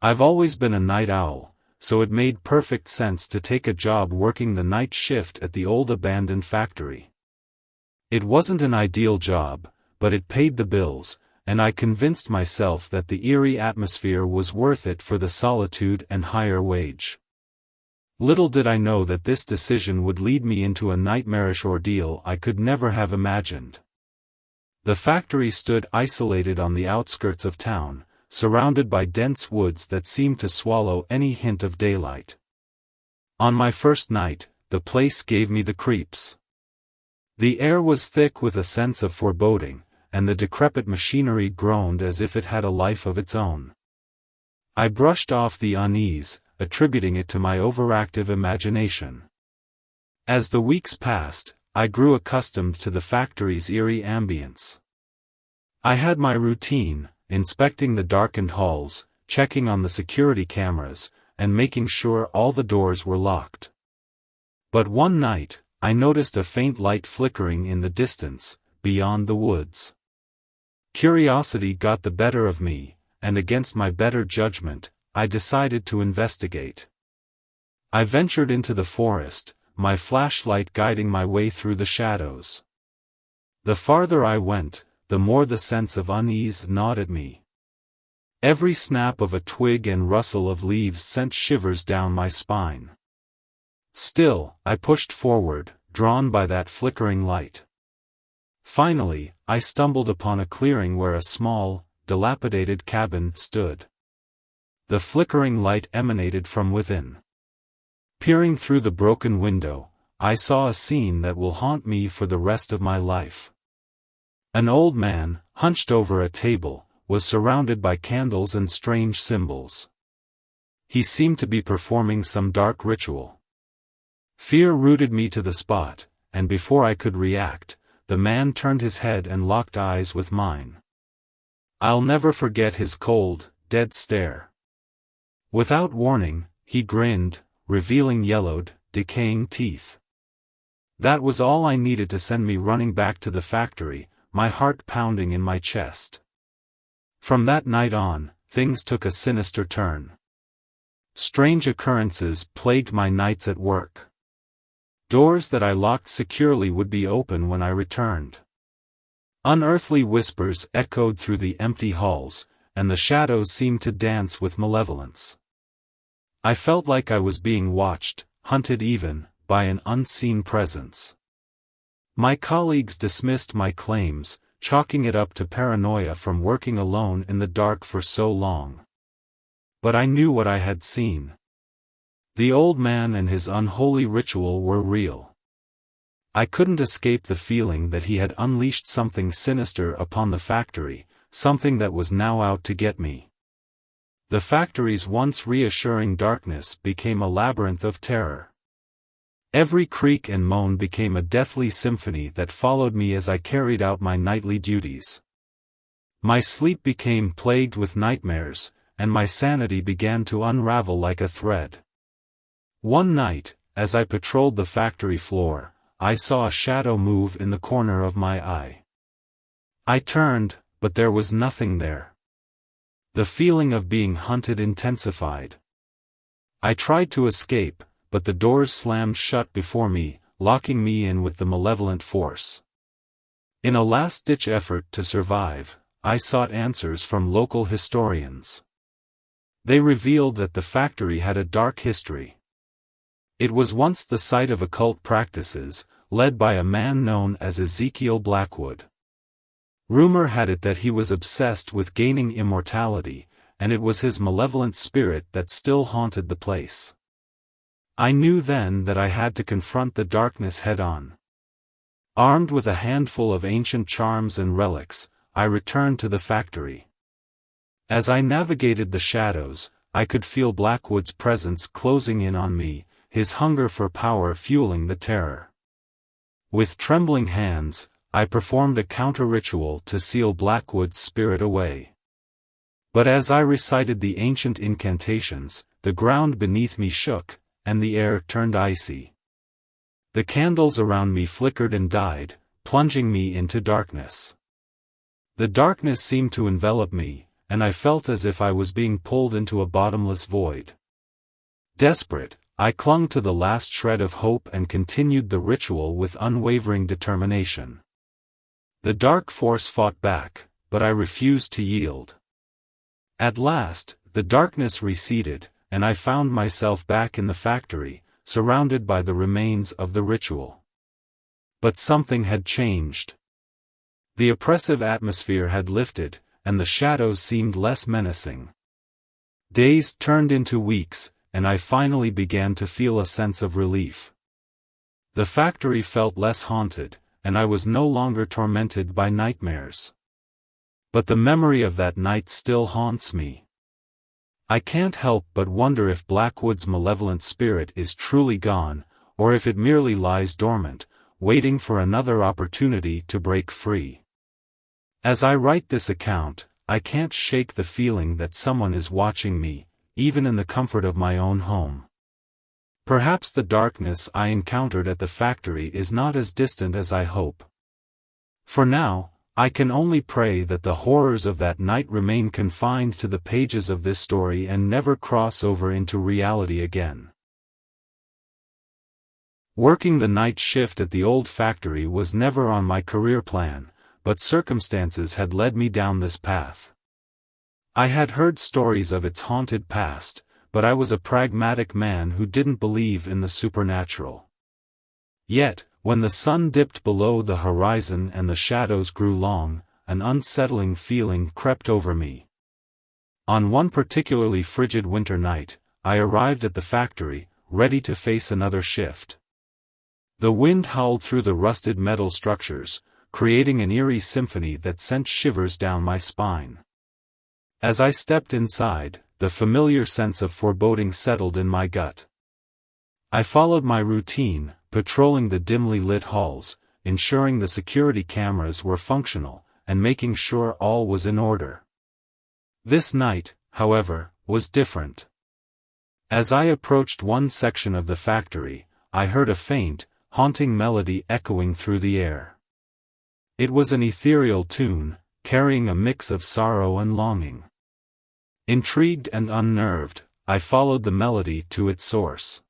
I've always been a night owl, so it made perfect sense to take a job working the night shift at the old abandoned factory. It wasn't an ideal job, but it paid the bills, and I convinced myself that the eerie atmosphere was worth it for the solitude and higher wage. Little did I know that this decision would lead me into a nightmarish ordeal I could never have imagined. The factory stood isolated on the outskirts of town, surrounded by dense woods that seemed to swallow any hint of daylight. On my first night, the place gave me the creeps. The air was thick with a sense of foreboding, and the decrepit machinery groaned as if it had a life of its own. I brushed off the unease, attributing it to my overactive imagination. As the weeks passed, I grew accustomed to the factory's eerie ambience. I had my routine, inspecting the darkened halls, checking on the security cameras, and making sure all the doors were locked. But one night, I noticed a faint light flickering in the distance, beyond the woods. Curiosity got the better of me, and against my better judgment, I decided to investigate. I ventured into the forest, my flashlight guiding my way through the shadows. The farther I went, the more the sense of unease gnawed at me. Every snap of a twig and rustle of leaves sent shivers down my spine. Still, I pushed forward, drawn by that flickering light. Finally, I stumbled upon a clearing where a small, dilapidated cabin stood. The flickering light emanated from within. Peering through the broken window, I saw a scene that will haunt me for the rest of my life. An old man, hunched over a table, was surrounded by candles and strange symbols. He seemed to be performing some dark ritual. Fear rooted me to the spot, and before I could react, the man turned his head and locked eyes with mine. I'll never forget his cold, dead stare. Without warning, he grinned, revealing yellowed, decaying teeth. That was all I needed to send me running back to the factory, my heart pounding in my chest. From that night on, things took a sinister turn. Strange occurrences plagued my nights at work. Doors that I locked securely would be open when I returned. Unearthly whispers echoed through the empty halls, and the shadows seemed to dance with malevolence. I felt like I was being watched, hunted even, by an unseen presence. My colleagues dismissed my claims, chalking it up to paranoia from working alone in the dark for so long. But I knew what I had seen. The old man and his unholy ritual were real. I couldn't escape the feeling that he had unleashed something sinister upon the factory, something that was now out to get me. The factory's once reassuring darkness became a labyrinth of terror. Every creak and moan became a deathly symphony that followed me as I carried out my nightly duties. My sleep became plagued with nightmares, and my sanity began to unravel like a thread. One night, as I patrolled the factory floor, I saw a shadow move in the corner of my eye. I turned, but there was nothing there. The feeling of being hunted intensified. I tried to escape, but the doors slammed shut before me, locking me in with the malevolent force. In a last-ditch effort to survive, I sought answers from local historians. They revealed that the factory had a dark history. It was once the site of occult practices, led by a man known as Ezekiel Blackwood. Rumor had it that he was obsessed with gaining immortality, and it was his malevolent spirit that still haunted the place. I knew then that I had to confront the darkness head-on. Armed with a handful of ancient charms and relics, I returned to the factory. As I navigated the shadows, I could feel Blackwood's presence closing in on me, his hunger for power fueling the terror. With trembling hands, I performed a counter-ritual to seal Blackwood's spirit away. But as I recited the ancient incantations, the ground beneath me shook, and the air turned icy. The candles around me flickered and died, plunging me into darkness. The darkness seemed to envelop me, and I felt as if I was being pulled into a bottomless void. Desperate, I clung to the last shred of hope and continued the ritual with unwavering determination. The dark force fought back, but I refused to yield. At last, the darkness receded, and I found myself back in the factory, surrounded by the remains of the ritual. But something had changed. The oppressive atmosphere had lifted, and the shadows seemed less menacing. Days turned into weeks, and I finally began to feel a sense of relief. The factory felt less haunted, and I was no longer tormented by nightmares. But the memory of that night still haunts me. I can't help but wonder if Blackwood's malevolent spirit is truly gone, or if it merely lies dormant, waiting for another opportunity to break free. As I write this account, I can't shake the feeling that someone is watching me, even in the comfort of my own home. Perhaps the darkness I encountered at the factory is not as distant as I hope. For now, I can only pray that the horrors of that night remain confined to the pages of this story and never cross over into reality again. Working the night shift at the old factory was never on my career plan, but circumstances had led me down this path. I had heard stories of its haunted past, but I was a pragmatic man who didn't believe in the supernatural. Yet, when the sun dipped below the horizon and the shadows grew long, an unsettling feeling crept over me. On one particularly frigid winter night, I arrived at the factory, ready to face another shift. The wind howled through the rusted metal structures, creating an eerie symphony that sent shivers down my spine. As I stepped inside, the familiar sense of foreboding settled in my gut. I followed my routine, patrolling the dimly lit halls, ensuring the security cameras were functional, and making sure all was in order. This night, however, was different. As I approached one section of the factory, I heard a faint, haunting melody echoing through the air. It was an ethereal tune, carrying a mix of sorrow and longing. Intrigued and unnerved, I followed the melody to its source.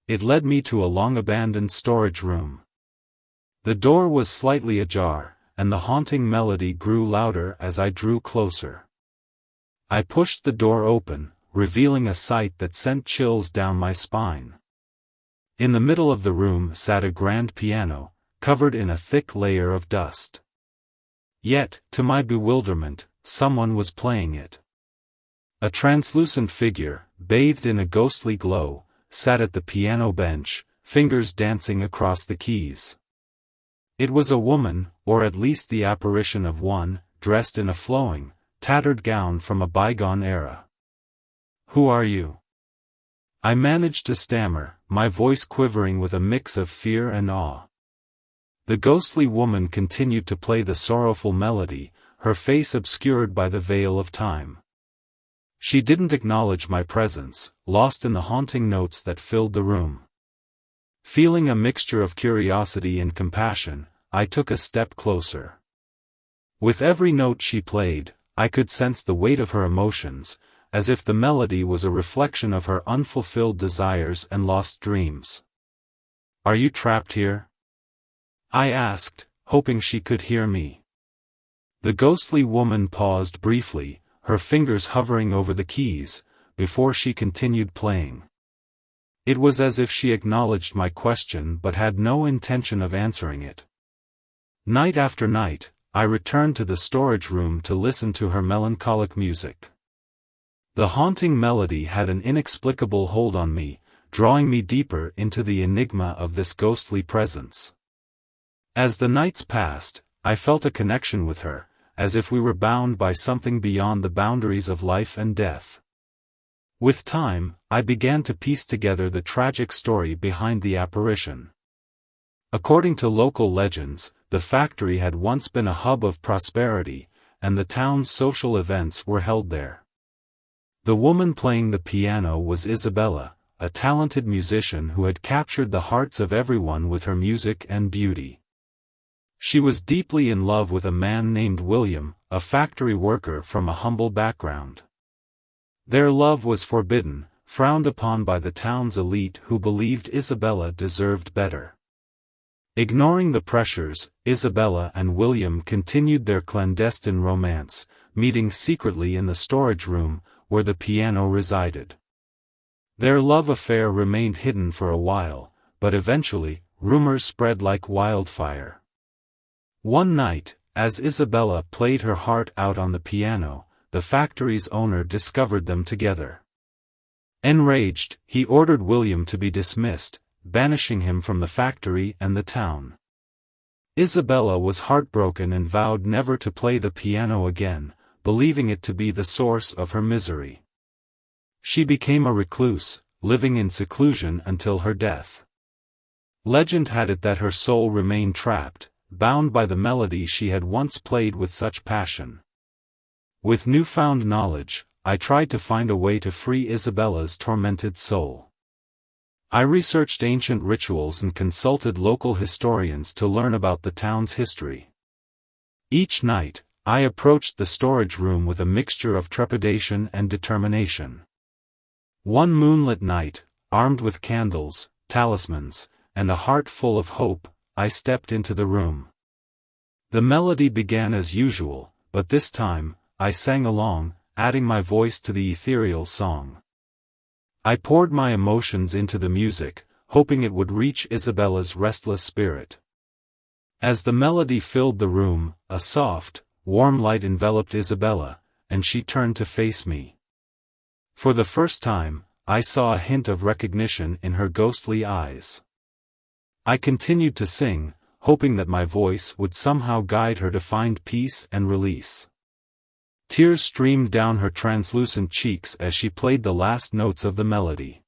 It led me to a long-abandoned storage room. The door was slightly ajar, and the haunting melody grew louder as I drew closer. I pushed the door open, revealing a sight that sent chills down my spine. In the middle of the room sat a grand piano, covered in a thick layer of dust. Yet, to my bewilderment, someone was playing it. A translucent figure, bathed in a ghostly glow, sat at the piano bench, fingers dancing across the keys. It was a woman, or at least the apparition of one, dressed in a flowing, tattered gown from a bygone era. "Who are you?" I managed to stammer, my voice quivering with a mix of fear and awe. The ghostly woman continued to play the sorrowful melody, her face obscured by the veil of time. She didn't acknowledge my presence, lost in the haunting notes that filled the room. Feeling a mixture of curiosity and compassion, I took a step closer. With every note she played, I could sense the weight of her emotions, as if the melody was a reflection of her unfulfilled desires and lost dreams. "Are you trapped here?" I asked, hoping she could hear me. The ghostly woman paused briefly, her fingers hovering over the keys, before she continued playing. It was as if she acknowledged my question but had no intention of answering it. Night after night, I returned to the storage room to listen to her melancholic music. The haunting melody had an inexplicable hold on me, drawing me deeper into the enigma of this ghostly presence. As the nights passed, I felt a connection with her, as if we were bound by something beyond the boundaries of life and death. With time, I began to piece together the tragic story behind the apparition. According to local legends, the factory had once been a hub of prosperity, and the town's social events were held there. The woman playing the piano was Isabella, a talented musician who had captured the hearts of everyone with her music and beauty. She was deeply in love with a man named William, a factory worker from a humble background. Their love was forbidden, frowned upon by the town's elite who believed Isabella deserved better. Ignoring the pressures, Isabella and William continued their clandestine romance, meeting secretly in the storage room, where the piano resided. Their love affair remained hidden for a while, but eventually, rumors spread like wildfire. One night, as Isabella played her heart out on the piano, the factory's owner discovered them together. Enraged, he ordered William to be dismissed, banishing him from the factory and the town. Isabella was heartbroken and vowed never to play the piano again, believing it to be the source of her misery. She became a recluse, living in seclusion until her death. Legend had it that her soul remained trapped, bound by the melody she had once played with such passion. With newfound knowledge, I tried to find a way to free Isabella's tormented soul. I researched ancient rituals and consulted local historians to learn about the town's history. Each night, I approached the storage room with a mixture of trepidation and determination. One moonlit night, armed with candles, talismans, and a heart full of hope, I stepped into the room. The melody began as usual, but this time, I sang along, adding my voice to the ethereal song. I poured my emotions into the music, hoping it would reach Isabella's restless spirit. As the melody filled the room, a soft, warm light enveloped Isabella, and she turned to face me. For the first time, I saw a hint of recognition in her ghostly eyes. I continued to sing, hoping that my voice would somehow guide her to find peace and release. Tears streamed down her translucent cheeks as she played the last notes of the melody.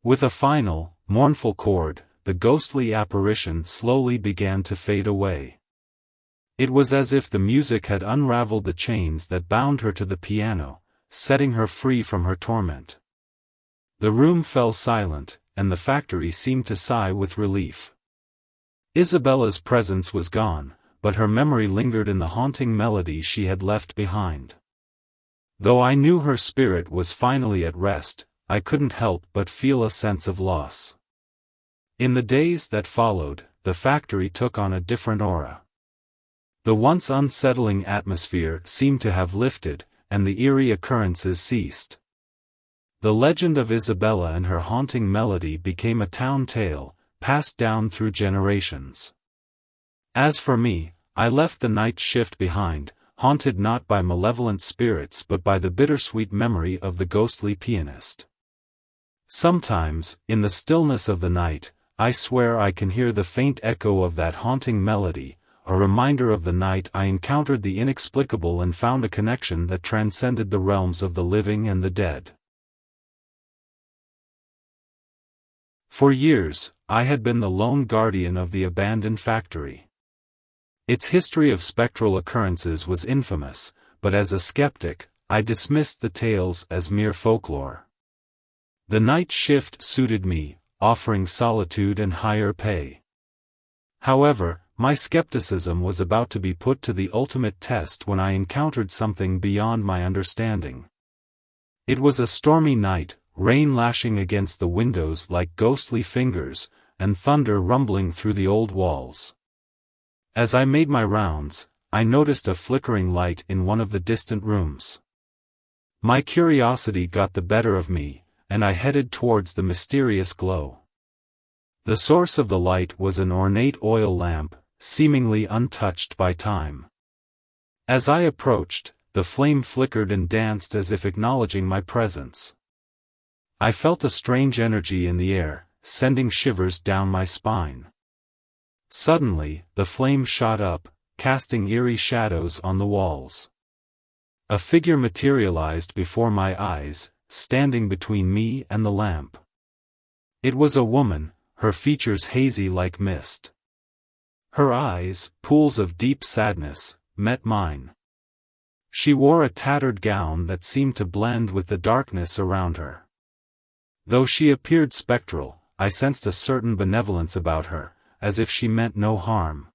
With a final, mournful chord, the ghostly apparition slowly began to fade away. It was as if the music had unraveled the chains that bound her to the piano, setting her free from her torment. The room fell silent, and the factory seemed to sigh with relief. Isabella's presence was gone, but her memory lingered in the haunting melody she had left behind. Though I knew her spirit was finally at rest, I couldn't help but feel a sense of loss. In the days that followed, the factory took on a different aura. The once unsettling atmosphere seemed to have lifted, and the eerie occurrences ceased. The legend of Isabella and her haunting melody became a town tale, passed down through generations. As for me, I left the night shift behind, haunted not by malevolent spirits but by the bittersweet memory of the ghostly pianist. Sometimes, in the stillness of the night, I swear I can hear the faint echo of that haunting melody, a reminder of the night I encountered the inexplicable and found a connection that transcended the realms of the living and the dead. For years, I had been the lone guardian of the abandoned factory. Its history of spectral occurrences was infamous, but as a skeptic, I dismissed the tales as mere folklore. The night shift suited me, offering solitude and higher pay. However, my skepticism was about to be put to the ultimate test when I encountered something beyond my understanding. It was a stormy night, rain lashing against the windows like ghostly fingers, and thunder rumbling through the old walls. As I made my rounds, I noticed a flickering light in one of the distant rooms. My curiosity got the better of me, and I headed towards the mysterious glow. The source of the light was an ornate oil lamp, seemingly untouched by time. As I approached, the flame flickered and danced as if acknowledging my presence. I felt a strange energy in the air, sending shivers down my spine. Suddenly, the flame shot up, casting eerie shadows on the walls. A figure materialized before my eyes, standing between me and the lamp. It was a woman, her features hazy like mist. Her eyes, pools of deep sadness, met mine. She wore a tattered gown that seemed to blend with the darkness around her. Though she appeared spectral, I sensed a certain benevolence about her, as if she meant no harm.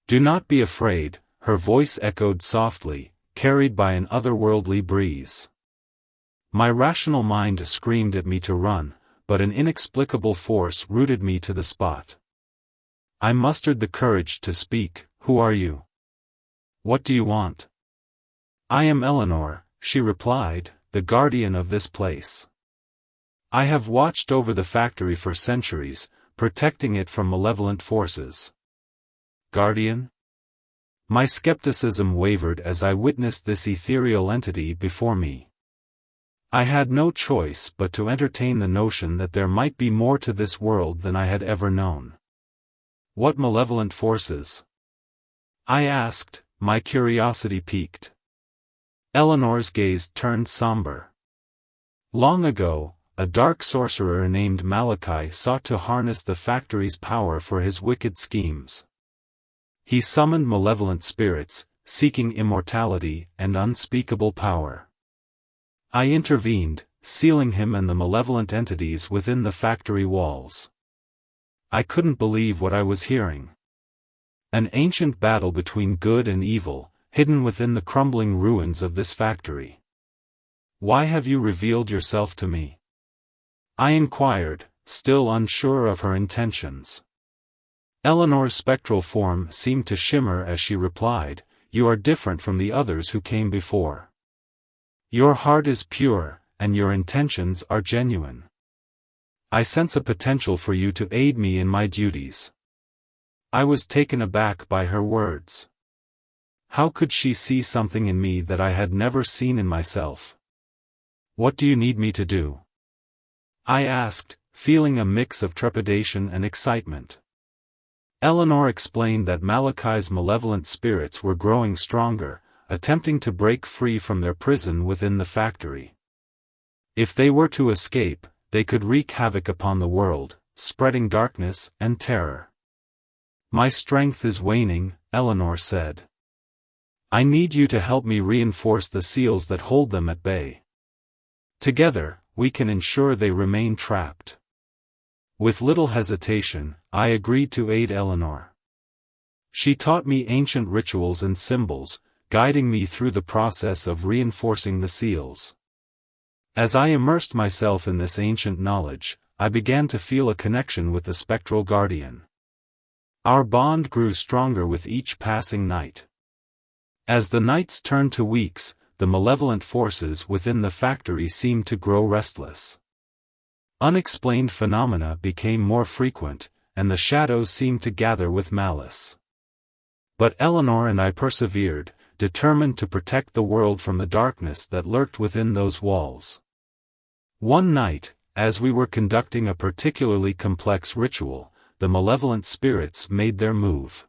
Do not be afraid, her voice echoed softly, carried by an otherworldly breeze. My rational mind screamed at me to run, but an inexplicable force rooted me to the spot. I mustered the courage to speak. Who are you? What do you want? I am Eleanor, she replied, the guardian of this place. I have watched over the factory for centuries, protecting it from malevolent forces. Guardian? My skepticism wavered as I witnessed this ethereal entity before me. I had no choice but to entertain the notion that there might be more to this world than I had ever known. What malevolent forces? I asked, my curiosity piqued. Eleanor's gaze turned somber. Long ago, a dark sorcerer named Malachi sought to harness the factory's power for his wicked schemes. He summoned malevolent spirits, seeking immortality and unspeakable power. I intervened, sealing him and the malevolent entities within the factory walls. I couldn't believe what I was hearing. An ancient battle between good and evil, hidden within the crumbling ruins of this factory. Why have you revealed yourself to me? I inquired, still unsure of her intentions. Eleanor's spectral form seemed to shimmer as she replied, You are different from the others who came before. Your heart is pure, and your intentions are genuine. I sense a potential for you to aid me in my duties. I was taken aback by her words. How could she see something in me that I had never seen in myself? What do you need me to do? I asked, feeling a mix of trepidation and excitement. Eleanor explained that Malachi's malevolent spirits were growing stronger, attempting to break free from their prison within the factory. If they were to escape, they could wreak havoc upon the world, spreading darkness and terror. My strength is waning, Eleanor said. I need you to help me reinforce the seals that hold them at bay. Together, we can ensure they remain trapped. With little hesitation, I agreed to aid Eleanor. She taught me ancient rituals and symbols, guiding me through the process of reinforcing the seals. As I immersed myself in this ancient knowledge, I began to feel a connection with the spectral guardian. Our bond grew stronger with each passing night. As the nights turned to weeks, the malevolent forces within the factory seemed to grow restless. Unexplained phenomena became more frequent, and the shadows seemed to gather with malice. But Eleanor and I persevered, determined to protect the world from the darkness that lurked within those walls. One night, as we were conducting a particularly complex ritual, the malevolent spirits made their move.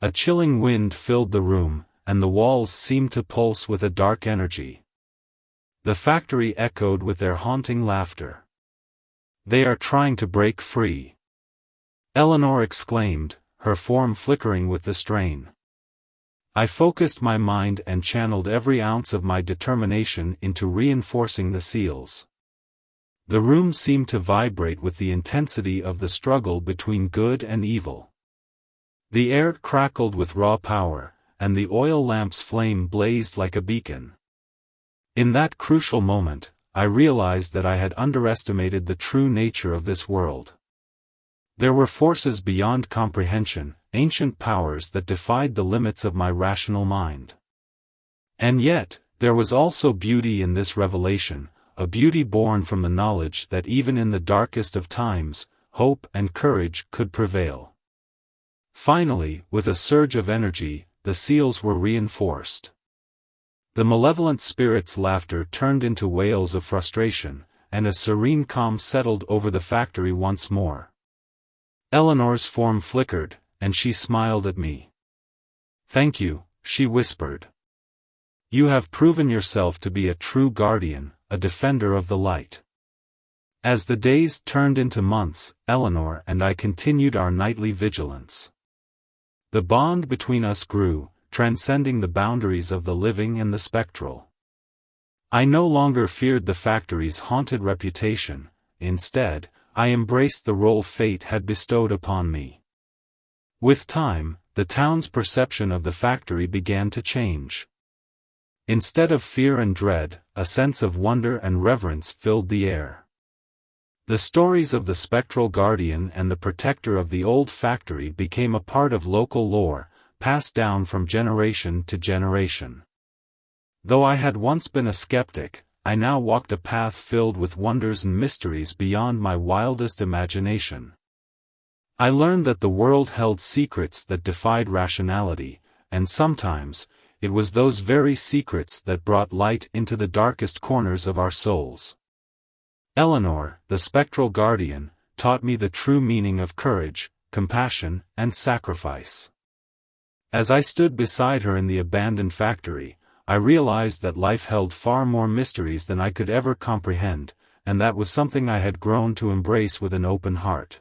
A chilling wind filled the room, and the walls seemed to pulse with a dark energy. The factory echoed with their haunting laughter. They are trying to break free. Eleanor exclaimed, her form flickering with the strain. I focused my mind and channeled every ounce of my determination into reinforcing the seals. The room seemed to vibrate with the intensity of the struggle between good and evil. The air crackled with raw power, and the oil lamp's flame blazed like a beacon. In that crucial moment, I realized that I had underestimated the true nature of this world. There were forces beyond comprehension, ancient powers that defied the limits of my rational mind. And yet, there was also beauty in this revelation, a beauty born from the knowledge that even in the darkest of times, hope and courage could prevail. Finally, with a surge of energy, the seals were reinforced. The malevolent spirit's laughter turned into wails of frustration, and a serene calm settled over the factory once more. Eleanor's form flickered, and she smiled at me. Thank you, she whispered. You have proven yourself to be a true guardian, a defender of the light. As the days turned into months, Eleanor and I continued our nightly vigilance. The bond between us grew, transcending the boundaries of the living and the spectral. I no longer feared the factory's haunted reputation, instead, I embraced the role fate had bestowed upon me. With time, the town's perception of the factory began to change. Instead of fear and dread, a sense of wonder and reverence filled the air. The stories of the spectral guardian and the protector of the old factory became a part of local lore, passed down from generation to generation. Though I had once been a skeptic, I now walked a path filled with wonders and mysteries beyond my wildest imagination. I learned that the world held secrets that defied rationality, and sometimes, it was those very secrets that brought light into the darkest corners of our souls. Eleanor, the spectral guardian, taught me the true meaning of courage, compassion, and sacrifice. As I stood beside her in the abandoned factory, I realized that life held far more mysteries than I could ever comprehend, and that was something I had grown to embrace with an open heart.